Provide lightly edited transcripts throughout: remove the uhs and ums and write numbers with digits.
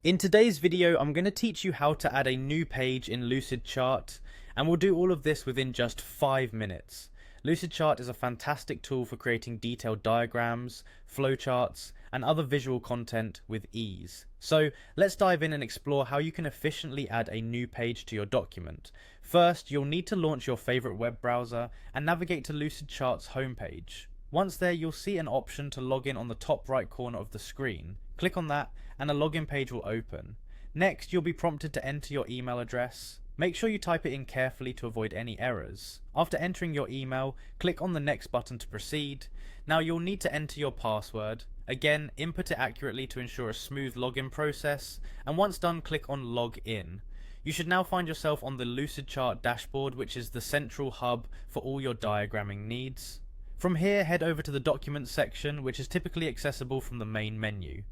In today's video, I'm going to teach you how to add a new page in Lucidchart, and we'll do all of this within just 5 minutes. Lucidchart is a fantastic tool for creating detailed diagrams, flowcharts, and other visual content with ease. So let's dive in and explore how you can efficiently add a new page to your document. First, you'll need to launch your favorite web browser and navigate to Lucidchart's homepage. Once there, you'll see an option to log in on the top right corner of the screen. Click on that and a login page will open. Next, you'll be prompted to enter your email address. Make sure you type it in carefully to avoid any errors. After entering your email, click on the next button to proceed. Now you'll need to enter your password. Again, input it accurately to ensure a smooth login process, and once done, click on log in. You should now find yourself on the Lucidchart dashboard, which is the central hub for all your diagramming needs. From here, head over to the Documents section, which is typically accessible from the main menu.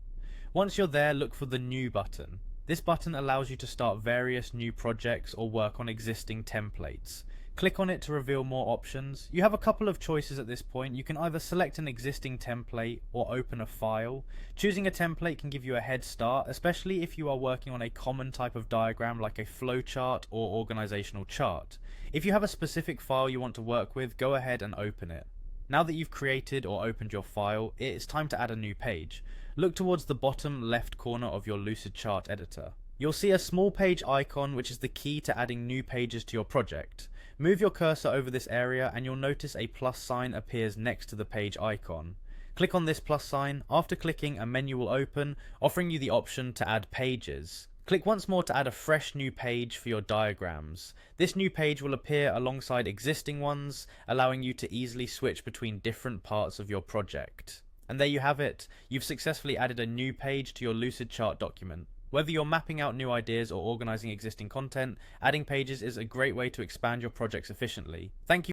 Once you're there, look for the New button. This button allows you to start various new projects or work on existing templates. Click on it to reveal more options. You have a couple of choices at this point. You can either select an existing template or open a file. Choosing a template can give you a head start, especially if you are working on a common type of diagram like a flowchart or organizational chart. If you have a specific file you want to work with, go ahead and open it. Now that you've created or opened your file, it is time to add a new page. Look towards the bottom left corner of your Lucidchart editor. You'll see a small page icon, which is the key to adding new pages to your project. Move your cursor over this area and you'll notice a plus sign appears next to the page icon. Click on this plus sign. After clicking, a menu will open, offering you the option to add pages. Click once more to add a fresh new page for your diagrams. This new page will appear alongside existing ones, allowing you to easily switch between different parts of your project. And there you have it. You've successfully added a new page to your Lucidchart document. Whether you're mapping out new ideas or organizing existing content, adding pages is a great way to expand your projects efficiently. Thank you.